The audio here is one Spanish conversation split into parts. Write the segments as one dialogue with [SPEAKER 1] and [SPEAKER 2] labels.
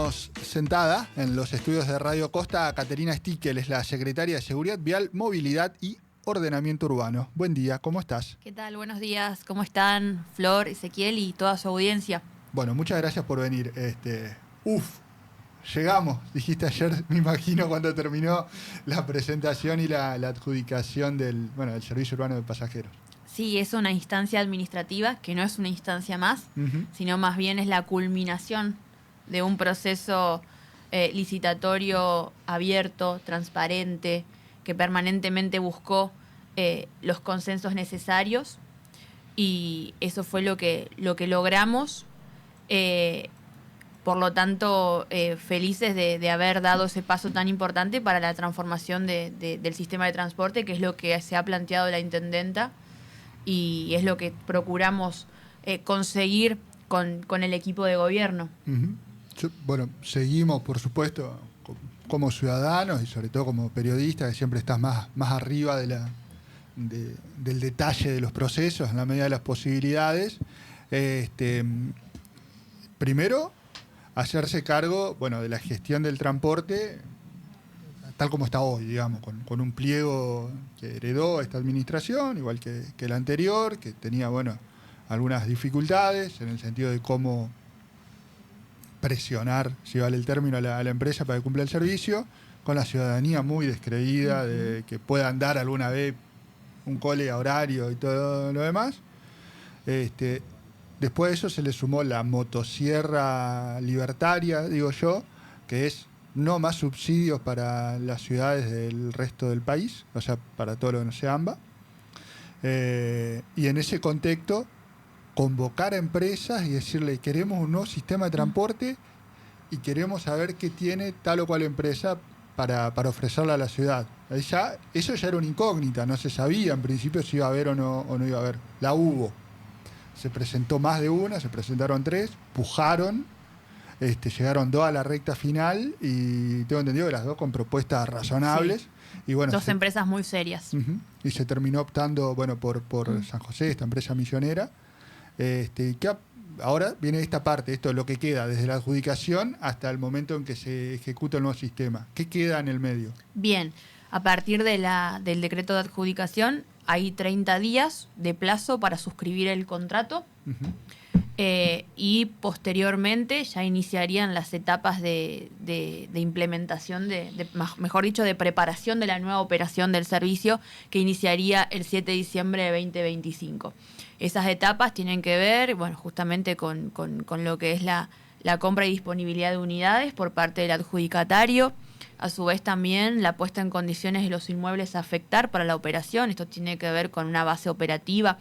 [SPEAKER 1] tenemos sentada en los estudios de Radio Costa a Caterina Stickel, es la secretaria de Seguridad Vial, Movilidad y Ordenamiento Urbano. Buen día, ¿cómo estás?
[SPEAKER 2] ¿Qué tal? Buenos días, ¿cómo están Flor, Ezequiel y toda su audiencia?
[SPEAKER 1] Bueno, muchas gracias por venir. Llegamos, dijiste ayer, me imagino, cuando terminó la presentación y la adjudicación del Servicio Urbano de Pasajeros.
[SPEAKER 2] Sí, es una instancia administrativa que no es una instancia más, sino más bien es la culminación de un proceso licitatorio abierto, transparente, que permanentemente buscó los consensos necesarios, y eso fue lo que logramos. Por lo tanto, felices de haber dado ese paso tan importante para la transformación del sistema de transporte, que es lo que se ha planteado la intendenta y es lo que procuramos conseguir con el equipo de gobierno.
[SPEAKER 1] Seguimos, por supuesto, como ciudadanos y sobre todo como periodistas, que siempre estás más arriba del detalle de los procesos en la medida de las posibilidades. Primero, hacerse cargo, de la gestión del transporte tal como está hoy, digamos, con un pliego que heredó esta administración, igual que el anterior, que tenía, algunas dificultades en el sentido de cómo presionar, si vale el término, a la empresa para que cumpla el servicio, con la ciudadanía muy descreída de que puedan dar alguna vez un cole a horario y todo lo demás. Después de eso se le sumó la motosierra libertaria, digo yo, que es no más subsidios para las ciudades del resto del país, o sea, para todo lo que no sea AMBA. Y en ese contexto, convocar a empresas y decirle, queremos un nuevo sistema de transporte y queremos saber qué tiene tal o cual empresa para ofrecerla a la ciudad. Eso ya era una incógnita, no se sabía en principio si iba a haber o no iba a haber. La hubo. Se presentó más de una, se presentaron 3, pujaron, llegaron 2 a la recta final y tengo entendido que las 2 con propuestas razonables.
[SPEAKER 2] Sí.
[SPEAKER 1] Y
[SPEAKER 2] Dos empresas muy serias.
[SPEAKER 1] Y se terminó optando por San José, esta empresa millonera. Ahora viene esta parte, esto es lo que queda desde la adjudicación hasta el momento en que se ejecuta el nuevo sistema. ¿Qué queda en el medio?
[SPEAKER 2] Bien, a partir del decreto de adjudicación hay 30 días de plazo para suscribir el contrato. Y posteriormente ya iniciarían las etapas de implementación, mejor dicho, de preparación de la nueva operación del servicio, que iniciaría el 7 de diciembre de 2025. Esas etapas tienen que ver, justamente con lo que es la compra y disponibilidad de unidades por parte del adjudicatario. A su vez también la puesta en condiciones de los inmuebles a afectar para la operación. Esto tiene que ver con una base operativa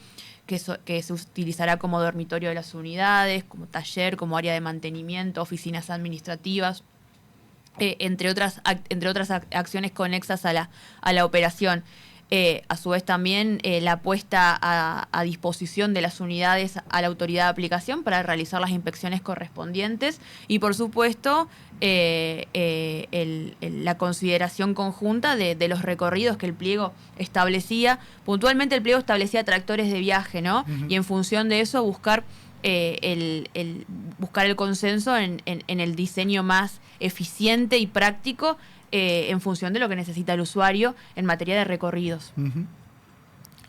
[SPEAKER 2] que se utilizará como dormitorio de las unidades, como taller, como área de mantenimiento, oficinas administrativas, entre otras acciones conexas a la operación. A su vez también la puesta a disposición de las unidades a la autoridad de aplicación para realizar las inspecciones correspondientes y, por supuesto, la consideración conjunta de los recorridos que el pliego establecía. Puntualmente el pliego establecía tractores de viaje, ¿no? Y en función de eso buscar el consenso en el diseño más eficiente y práctico en función de lo que necesita el usuario en materia de recorridos.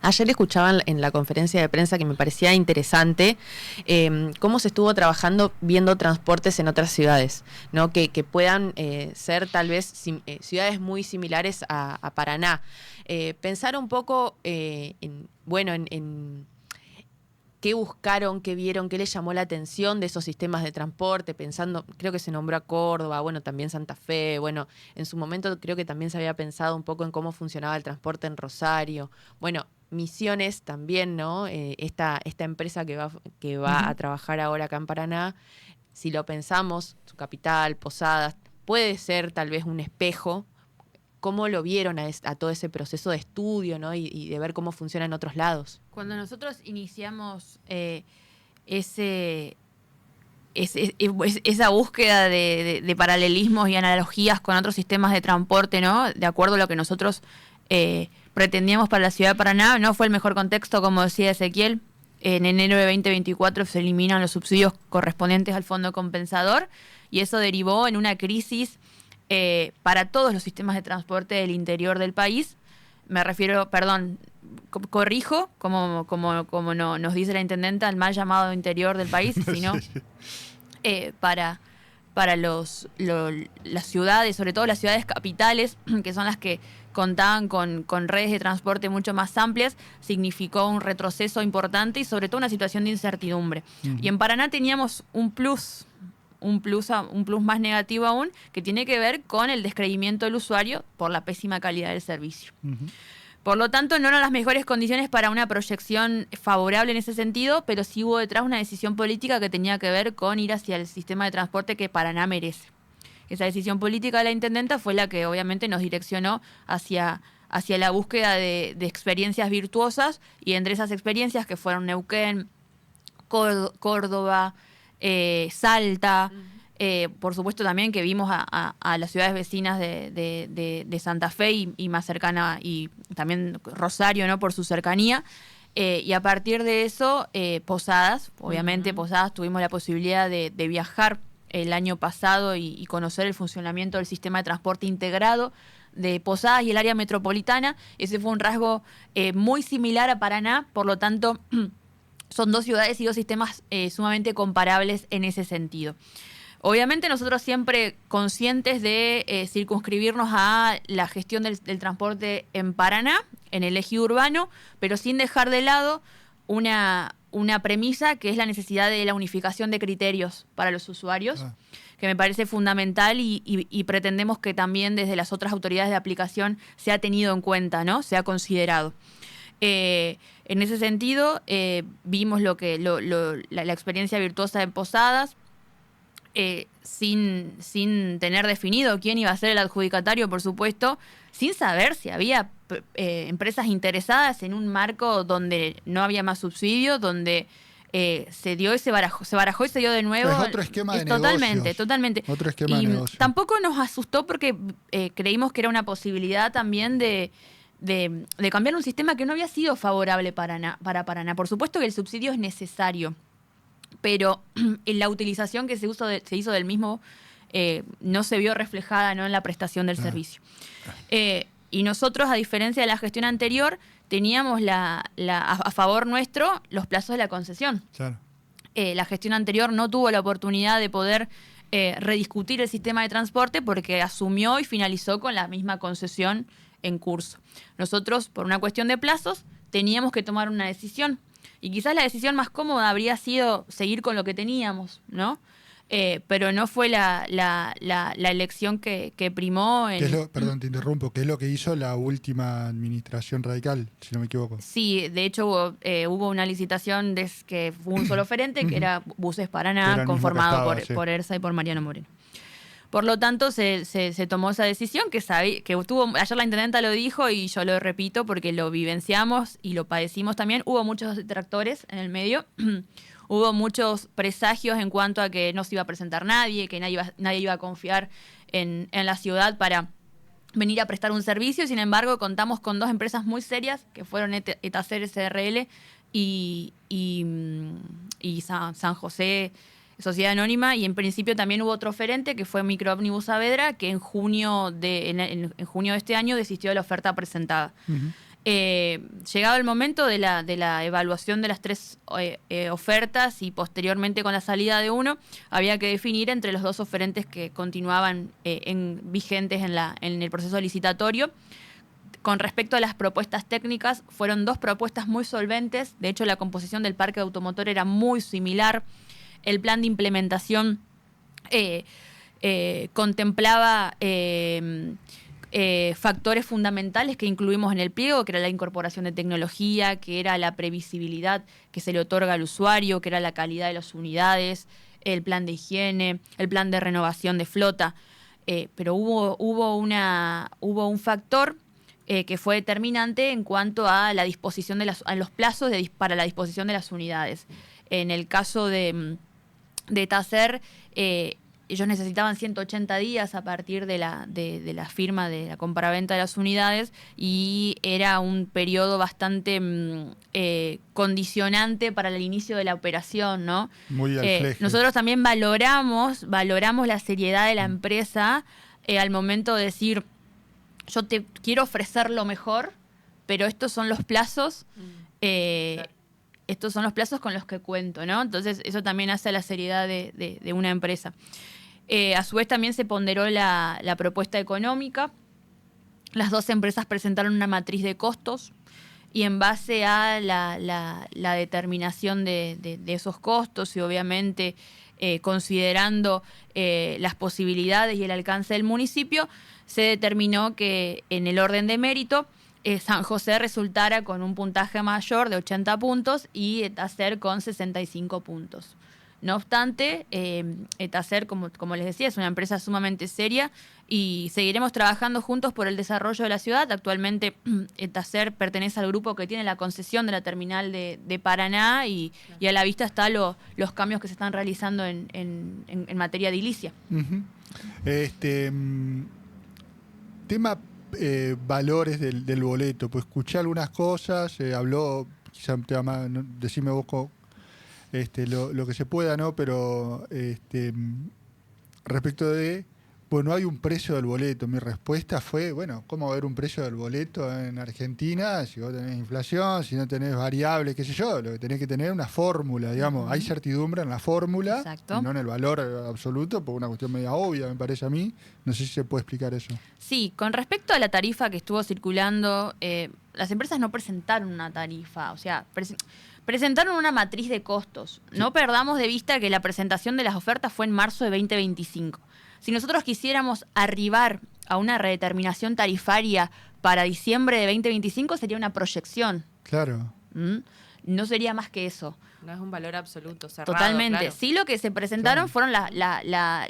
[SPEAKER 3] Ayer escuchaban en la conferencia de prensa que me parecía interesante cómo se estuvo trabajando viendo transportes en otras ciudades, ¿no? Que puedan ser tal vez ciudades muy similares a Paraná. Pensar un poco en qué buscaron, qué vieron, qué les llamó la atención de esos sistemas de transporte, pensando, creo que se nombró a Córdoba, también Santa Fe, en su momento creo que también se había pensado un poco en cómo funcionaba el transporte en Rosario. Misiones también, ¿no? Esta empresa que va a trabajar ahora acá en Paraná, si lo pensamos, su capital, Posadas, puede ser tal vez un espejo. ¿Cómo lo vieron a todo ese proceso de estudio, ¿no? y de ver cómo funciona en otros lados?
[SPEAKER 2] Cuando nosotros iniciamos esa búsqueda de paralelismos y analogías con otros sistemas de transporte, ¿no? De acuerdo a lo que nosotros pretendíamos para la ciudad de Paraná, no fue el mejor contexto, como decía Ezequiel. En enero de 2024 se eliminan los subsidios correspondientes al fondo compensador y eso derivó en una crisis para todos los sistemas de transporte del interior del país. Me refiero, perdón, corrijo, como nos dice la intendenta, el mal llamado interior del país, sino para las ciudades, sobre todo las ciudades capitales, que son las que contaban con redes de transporte mucho más amplias, significó un retroceso importante y sobre todo una situación de incertidumbre. Uh-huh. Y en Paraná teníamos un plus más negativo aún, que tiene que ver con el descreimiento del usuario por la pésima calidad del servicio. Uh-huh. Por lo tanto, no eran las mejores condiciones para una proyección favorable en ese sentido, pero sí hubo detrás una decisión política que tenía que ver con ir hacia el sistema de transporte que Paraná merece. Esa decisión política de la intendenta fue la que obviamente nos direccionó hacia la búsqueda de experiencias virtuosas, y entre esas experiencias que fueron Neuquén, Córdoba, Salta, por supuesto también que vimos a las ciudades vecinas de Santa Fe y más cercana, y también Rosario, ¿no?, por su cercanía. Y a partir de eso, Posadas, obviamente. Uh-huh. Posadas, tuvimos la posibilidad de viajar el año pasado y conocer el funcionamiento del sistema de transporte integrado de Posadas y el área metropolitana. Ese fue un rasgo muy similar a Paraná, por lo tanto son dos ciudades y dos sistemas sumamente comparables en ese sentido. Obviamente nosotros siempre conscientes de circunscribirnos a la gestión del transporte en Paraná, en el eje urbano, pero sin dejar de lado una premisa que es la necesidad de la unificación de criterios para los usuarios, que me parece fundamental y pretendemos que también desde las otras autoridades de aplicación se ha tenido en cuenta, ¿no?, se ha considerado. En ese sentido, vimos la experiencia virtuosa de Posadas, sin tener definido quién iba a ser el adjudicatario, por supuesto, sin saber si había empresas interesadas en un marco donde no había más subsidio, donde se barajó y se dio de nuevo.
[SPEAKER 1] Es otro esquema de negocios.
[SPEAKER 2] Totalmente.
[SPEAKER 1] Otro esquema de negocio.
[SPEAKER 2] Tampoco nos asustó porque creímos que era una posibilidad también de cambiar un sistema que no había sido favorable para Paraná. Por supuesto que el subsidio es necesario, pero en la utilización que se hizo del mismo no se vio reflejada, ¿no?, en la prestación del servicio. Y nosotros, a diferencia de la gestión anterior, teníamos a favor nuestro los plazos de la concesión. Claro. La gestión anterior no tuvo la oportunidad de poder rediscutir el sistema de transporte porque asumió y finalizó con la misma concesión en curso. Nosotros, por una cuestión de plazos, teníamos que tomar una decisión. Y quizás la decisión más cómoda habría sido seguir con lo que teníamos, ¿no? Pero no fue la elección que primó.
[SPEAKER 1] Perdón, te interrumpo. ¿Qué es lo que hizo la última administración radical, si no me equivoco?
[SPEAKER 2] Sí, de hecho hubo una licitación que fue un solo oferente, que era Buses Paraná, conformado por ERSA y por Mariano Moreno. Por lo tanto, se tomó esa decisión que ayer la intendenta lo dijo y yo lo repito porque lo vivenciamos y lo padecimos también. Hubo muchos detractores en el medio, hubo muchos presagios en cuanto a que no se iba a presentar nadie, que nadie iba a confiar en la ciudad para venir a prestar un servicio. Sin embargo, contamos con dos empresas muy serias que fueron Etacer SRL y San José Sociedad Anónima, y en principio también hubo otro oferente que fue Microómnibus Saavedra, que en junio de este año desistió de la oferta presentada. Uh-huh. Llegado el momento de la evaluación de las tres ofertas y posteriormente con la salida de uno, había que definir entre los dos oferentes que continuaban vigentes en el proceso licitatorio. Con respecto a las propuestas técnicas, fueron dos propuestas muy solventes. De hecho, la composición del parque automotor era muy similar. El plan de implementación contemplaba factores fundamentales que incluimos en el pliego, que era la incorporación de tecnología, que era la previsibilidad que se le otorga al usuario, que era la calidad de las unidades, el plan de higiene, el plan de renovación de flota. Pero hubo un factor que fue determinante en cuanto a la disposición a los plazos para la disposición de las unidades. En el caso de Taser, ellos necesitaban 180 días a partir de la firma de la compraventa de las unidades y era un periodo bastante condicionante para el inicio de la operación, ¿no?
[SPEAKER 1] Muy al fleje.
[SPEAKER 2] Nosotros también valoramos la seriedad de la empresa al momento de decir, yo te quiero ofrecer lo mejor, pero estos son los plazos, estos son los plazos con los que cuento, ¿no? Entonces eso también hace la seriedad de una empresa. A su vez también se ponderó la propuesta económica. Las dos empresas presentaron una matriz de costos y en base a la determinación de esos costos y obviamente considerando las posibilidades y el alcance del municipio, se determinó que en el orden de mérito San José resultara con un puntaje mayor de 80 puntos y Etacer con 65 puntos. No obstante, Etacer, como les decía, es una empresa sumamente seria y seguiremos trabajando juntos por el desarrollo de la ciudad. Actualmente Etacer pertenece al grupo que tiene la concesión de la terminal de Paraná y a la vista están los cambios que se están realizando en materia edilicia.
[SPEAKER 1] Uh-huh. Tema valores del boleto, pues escuché algunas cosas, habló, quizá te va más, no, decime vos lo que se pueda, ¿no? Pero respecto de, bueno, hay un precio del boleto. Mi respuesta fue, bueno, ¿cómo va a haber un precio del boleto en Argentina si vos tenés inflación, si no tenés variables, qué sé yo? Lo que tenés que tener es una fórmula, digamos. Hay certidumbre en la fórmula,
[SPEAKER 2] exacto,
[SPEAKER 1] y no en el valor absoluto, por una cuestión media obvia, me parece a mí. No sé si se puede explicar eso.
[SPEAKER 2] Sí, con respecto a la tarifa que estuvo circulando, las empresas no presentaron una tarifa, o sea, presentaron una matriz de costos. Sí. No perdamos de vista que la presentación de las ofertas fue en marzo de 2025. Si nosotros quisiéramos arribar a una redeterminación tarifaria para diciembre de 2025, sería una proyección.
[SPEAKER 1] Claro.
[SPEAKER 2] No sería más que eso.
[SPEAKER 3] No es un valor absoluto, cerrado.
[SPEAKER 2] Totalmente.
[SPEAKER 3] Claro.
[SPEAKER 2] Sí, lo que se presentaron fueron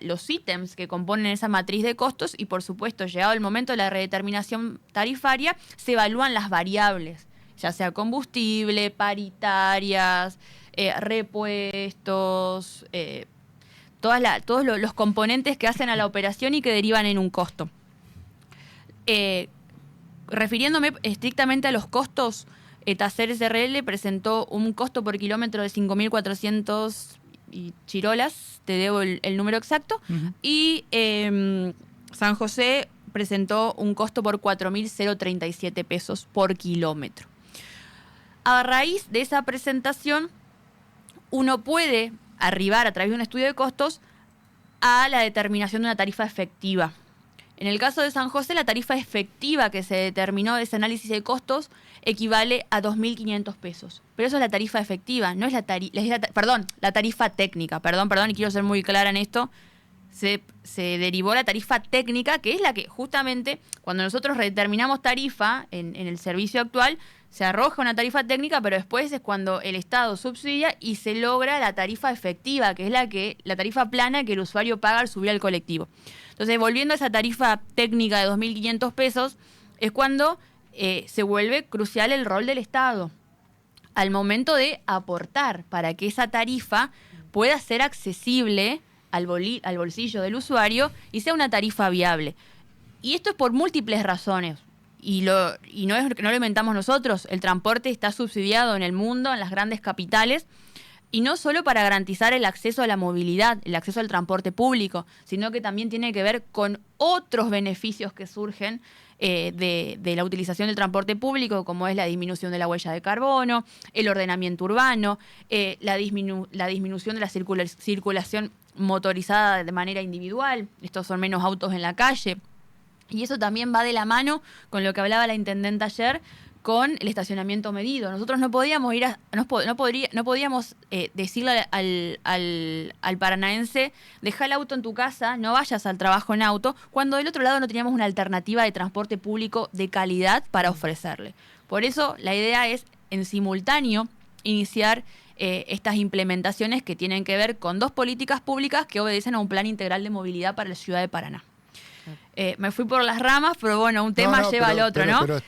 [SPEAKER 2] los ítems que componen esa matriz de costos y, por supuesto, llegado el momento de la redeterminación tarifaria, se evalúan las variables, ya sea combustible, paritarias, repuestos, todos los componentes que hacen a la operación y que derivan en un costo. Refiriéndome estrictamente a los costos, Etacer SRL presentó un costo por kilómetro de 5.400 y chirolas, te debo el número exacto, y San José presentó un costo por 4.037 pesos por kilómetro. A raíz de esa presentación, uno puede arribar a través de un estudio de costos a la determinación de una tarifa efectiva. En el caso de San José, la tarifa efectiva que se determinó de ese análisis de costos equivale a 2.500 pesos. Pero eso es la tarifa efectiva, no es la tarifa técnica. Perdón, y quiero ser muy clara en esto. Se derivó la tarifa técnica, que es la que justamente cuando nosotros determinamos tarifa en el servicio actual, se arroja una tarifa técnica, pero después es cuando el Estado subsidia y se logra la tarifa efectiva, que es la tarifa plana que el usuario paga al subir al colectivo. Entonces, volviendo a esa tarifa técnica de 2.500 pesos, es cuando se vuelve crucial el rol del Estado al momento de aportar para que esa tarifa pueda ser accesible al bolsillo del usuario y sea una tarifa viable. Y esto es por múltiples razones. Y no lo inventamos nosotros. El transporte está subsidiado en el mundo, en las grandes capitales, y no solo para garantizar el acceso a la movilidad, el acceso al transporte público, sino que también tiene que ver con otros beneficios que surgen de la utilización del transporte público, como es la disminución de la huella de carbono, el ordenamiento urbano, la disminución de la circulación motorizada de manera individual. Estos son menos autos en la calle. Y eso también va de la mano con lo que hablaba la intendenta ayer, con el estacionamiento medido. Nosotros no podíamos decirle al paranaense, deja el auto en tu casa, no vayas al trabajo en auto, cuando del otro lado no teníamos una alternativa de transporte público de calidad para ofrecerle. Por eso la idea es, en simultáneo, iniciar estas implementaciones que tienen que ver con dos políticas públicas que obedecen a un plan integral de movilidad para la ciudad de Paraná. Me fui por las ramas, pero bueno, un tema lleva al otro, ¿no?
[SPEAKER 1] De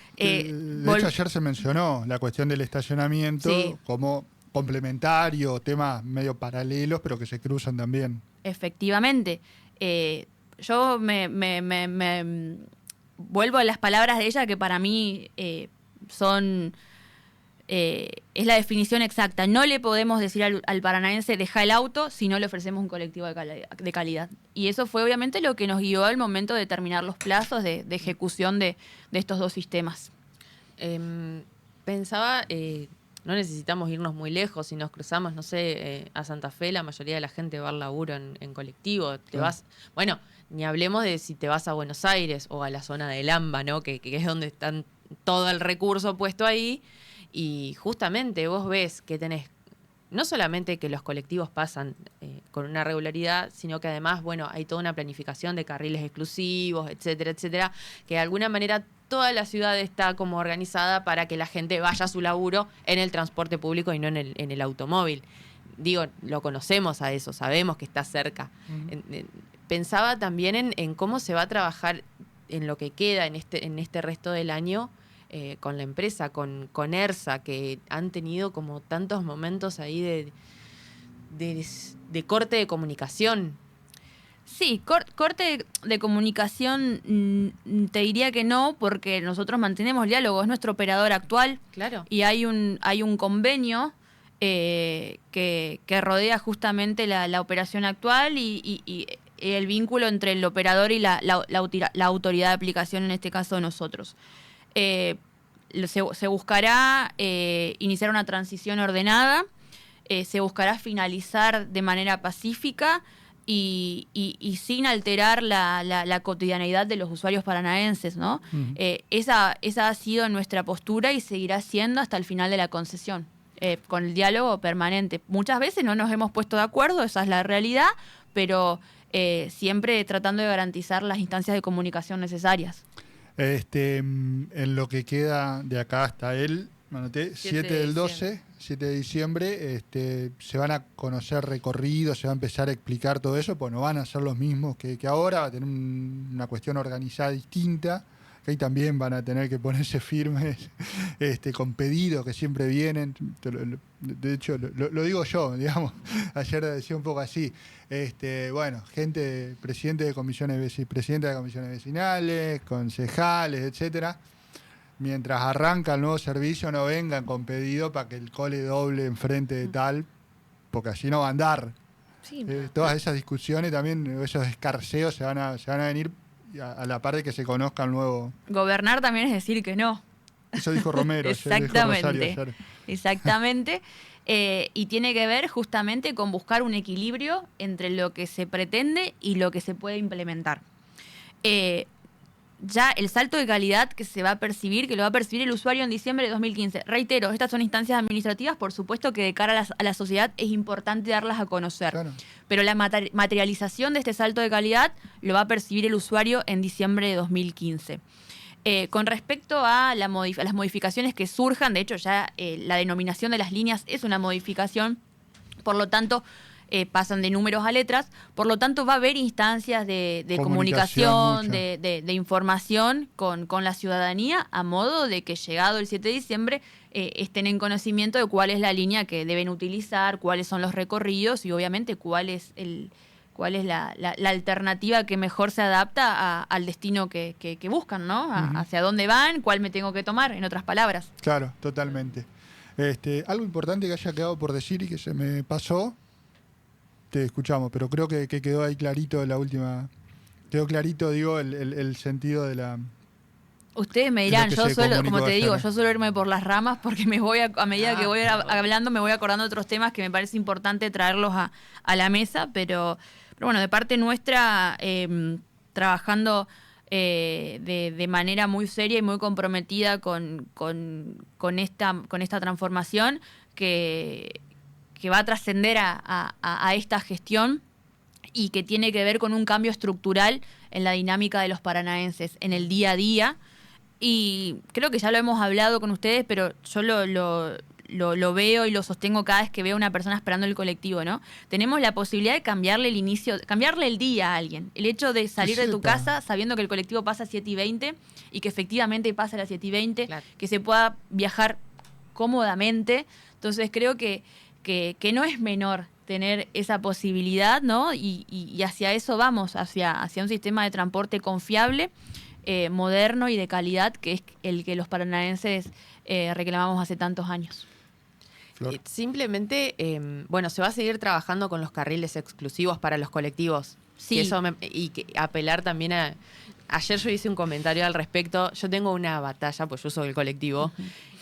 [SPEAKER 1] hecho, ayer se mencionó la cuestión del estacionamiento como complementario, temas medio paralelos, pero que se cruzan también.
[SPEAKER 2] Efectivamente. Yo me vuelvo a las palabras de ella, que para mí son... es la definición exacta. No le podemos decir al paranaense deja el auto si no le ofrecemos un colectivo de calidad. Y eso fue obviamente lo que nos guió al momento de determinar los plazos de ejecución de estos dos sistemas.
[SPEAKER 3] Pensaba, no necesitamos irnos muy lejos. Si nos cruzamos, no sé, a Santa Fe, la mayoría de la gente va al laburo en colectivo. Te vas, bueno, ni hablemos de si te vas a Buenos Aires o a la zona del AMBA, ¿no? Que es donde están todo el recurso puesto ahí. Y justamente vos ves que tenés, no solamente que los colectivos pasan con una regularidad, sino que además, bueno, hay toda una planificación de carriles exclusivos, etcétera, etcétera, que de alguna manera toda la ciudad está como organizada para que la gente vaya a su laburo en el transporte público y no en el automóvil. Digo, lo conocemos a eso, sabemos que está cerca. Pensaba también en cómo se va a trabajar en lo que queda en este resto del año con la empresa, con ERSA, que han tenido como tantos momentos ahí de corte de comunicación.
[SPEAKER 2] Sí, corte de comunicación te diría que no, porque nosotros mantenemos diálogo, es nuestro operador actual.
[SPEAKER 3] Claro.
[SPEAKER 2] Y hay un convenio que rodea justamente la operación actual y el vínculo entre el operador y la autoridad de aplicación, en este caso nosotros. Se buscará iniciar una transición ordenada, se buscará finalizar de manera pacífica y sin alterar la cotidianeidad de los usuarios paranaenses, ¿no?
[SPEAKER 1] Uh-huh.
[SPEAKER 2] Esa ha sido nuestra postura y seguirá siendo hasta el final de la concesión, con el diálogo permanente. Muchas veces no nos hemos puesto de acuerdo, esa es la realidad, pero siempre tratando de garantizar las instancias de comunicación necesarias.
[SPEAKER 1] En lo que queda de acá hasta el 7 del 12, 7 de diciembre, se van a conocer recorridos, se va a empezar a explicar todo eso, pues no van a ser los mismos que ahora, va a tener una cuestión organizada distinta, que ahí también van a tener que ponerse firmes con pedidos que siempre vienen. De hecho, lo digo yo, digamos, ayer decía un poco así. Bueno, presidente de comisiones vecinales, concejales, etcétera. Mientras arranca el nuevo servicio, no vengan con pedido para que el cole doble enfrente de tal, porque así no va a andar.
[SPEAKER 2] Sí.
[SPEAKER 1] Todas esas discusiones también, esos escarceos se van a venir a la par de que se conozca el nuevo.
[SPEAKER 2] Gobernar también es decir que no.
[SPEAKER 1] Eso dijo Romero.
[SPEAKER 2] Exactamente. Exactamente. Y tiene que ver justamente con buscar un equilibrio entre lo que se pretende y lo que se puede implementar. Ya el salto de calidad que lo va a percibir el usuario en diciembre de 2015. Reitero, estas son instancias administrativas, por supuesto que de cara a la sociedad es importante darlas a conocer. Claro. Pero la materialización de este salto de calidad lo va a percibir el usuario en diciembre de 2015. Con respecto a las modificaciones que surjan, de hecho ya la denominación de las líneas es una modificación, por lo tanto pasan de números a letras, por lo tanto va a haber instancias de comunicación, de información con la ciudadanía, a modo de que llegado el 7 de diciembre estén en conocimiento de cuál es la línea que deben utilizar, cuáles son los recorridos y obviamente cuál es la alternativa que mejor se adapta al destino que buscan, ¿no?
[SPEAKER 1] Uh-huh.
[SPEAKER 2] Hacia dónde van, cuál me tengo que tomar, en otras palabras.
[SPEAKER 1] Claro, totalmente. Algo importante que haya quedado por decir y que se me pasó, te escuchamos, pero creo que quedó ahí clarito la última. Quedó clarito, digo, el sentido de la.
[SPEAKER 2] Ustedes me dirán, yo suelo, como te digo, yo suelo irme por las ramas porque me voy a medida que voy hablando me voy acordando de otros temas que me parece importante traerlos a la mesa, pero bueno, de parte nuestra, trabajando de manera muy seria y muy comprometida con esta transformación que va a trascender a esta gestión y que tiene que ver con un cambio estructural en la dinámica de los paranaenses, en el día a día. Y creo que ya lo hemos hablado con ustedes, pero yo lo veo y lo sostengo cada vez que veo a una persona esperando el colectivo, ¿no? Tenemos la posibilidad de cambiarle el día a alguien. El hecho de salir de tu casa sabiendo que el colectivo pasa a 7:20 y que efectivamente pasa a las 7:20, claro, que se pueda viajar cómodamente. Entonces creo que no es menor tener esa posibilidad, ¿no? Y hacia eso vamos, hacia un sistema de transporte confiable, moderno y de calidad, que es el que los paranaenses reclamamos hace tantos años.
[SPEAKER 1] Flor.
[SPEAKER 3] Simplemente, bueno, se va a seguir trabajando con los carriles exclusivos para los colectivos.
[SPEAKER 2] Sí.
[SPEAKER 3] Que eso y que apelar también a... Ayer yo hice un comentario al respecto. Yo tengo una batalla, pues yo uso el colectivo,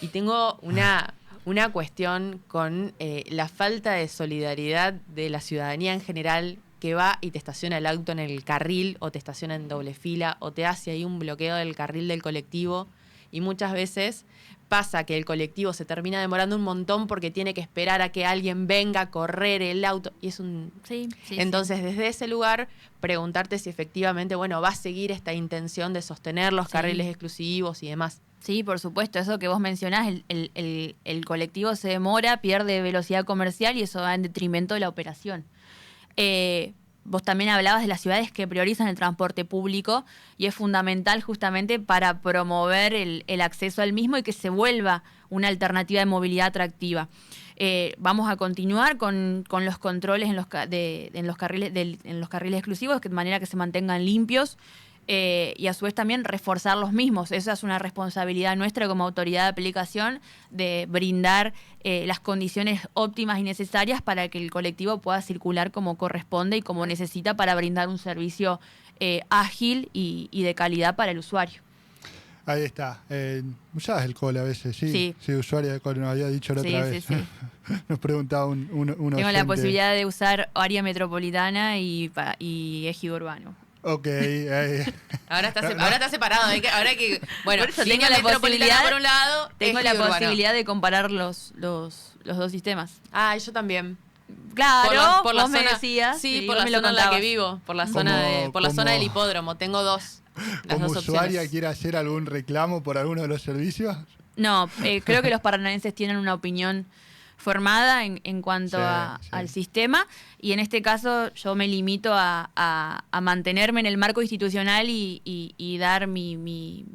[SPEAKER 3] y tengo una cuestión con la falta de solidaridad de la ciudadanía en general, que va y te estaciona el auto en el carril, o te estaciona en doble fila, o te hace ahí un bloqueo del carril del colectivo, y muchas veces pasa que el colectivo se termina demorando un montón porque tiene que esperar a que alguien venga a correr el auto, y es un...
[SPEAKER 2] Sí,
[SPEAKER 3] Entonces, desde ese lugar, preguntarte si efectivamente, bueno, va a seguir esta intención de sostener los carriles exclusivos y demás.
[SPEAKER 2] Sí, por supuesto, eso que vos mencionás, el colectivo se demora, pierde velocidad comercial y eso va en detrimento de la operación. Vos también hablabas de las ciudades que priorizan el transporte público y es fundamental justamente para promover el acceso al mismo y que se vuelva una alternativa de movilidad atractiva. Vamos a continuar con los controles en los carriles exclusivos, de manera que se mantengan limpios. Y a su vez también reforzar los mismos. Esa es una responsabilidad nuestra como autoridad de aplicación, de brindar las condiciones óptimas y necesarias para que el colectivo pueda circular como corresponde y como necesita para brindar un servicio ágil y de calidad para el usuario.
[SPEAKER 1] Ahí está. Usabas el cole a veces, ¿sí? Sí, usuario de cole, nos había dicho la otra vez. Sí. Nos preguntaba un
[SPEAKER 2] Tengo
[SPEAKER 1] oyente.
[SPEAKER 2] la posibilidad de usar área metropolitana y ejido urbano.
[SPEAKER 1] Ok.
[SPEAKER 3] Ahora está separado. Bueno,
[SPEAKER 2] por eso
[SPEAKER 3] línea metropolitana por un lado,
[SPEAKER 2] tengo la
[SPEAKER 3] urbano.
[SPEAKER 2] posibilidad de comparar los dos sistemas.
[SPEAKER 3] Ah, yo también.
[SPEAKER 2] Claro,
[SPEAKER 3] por la
[SPEAKER 2] vos
[SPEAKER 3] zona,
[SPEAKER 2] me decías.
[SPEAKER 3] Sí, por la zona en la que vivo, por la zona del hipódromo. Tengo dos.
[SPEAKER 1] ¿Como
[SPEAKER 3] dos
[SPEAKER 1] usuaria
[SPEAKER 3] opciones.
[SPEAKER 1] quiere hacer algún reclamo por alguno de los servicios?
[SPEAKER 2] No, creo que los paranaenses tienen una opinión formada en cuanto al sistema y en este caso yo me limito a mantenerme en el marco institucional y dar y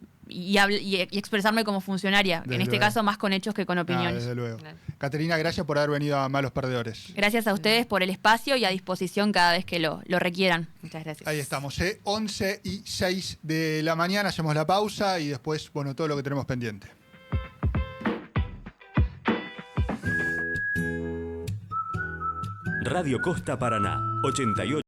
[SPEAKER 2] expresarme como funcionaria,
[SPEAKER 1] Desde
[SPEAKER 2] en este
[SPEAKER 1] luego.
[SPEAKER 2] caso más con hechos que con opiniones.
[SPEAKER 1] Desde luego.
[SPEAKER 3] Claro.
[SPEAKER 1] Caterina, gracias por haber venido a Malos Perdedores.
[SPEAKER 2] Gracias a ustedes por el espacio y a disposición cada vez que lo requieran.
[SPEAKER 3] Muchas gracias.
[SPEAKER 1] Ahí estamos, 11:06 de la mañana, hacemos la pausa y después, bueno, todo lo que tenemos pendiente.
[SPEAKER 4] Radio Costa Paraná, 88.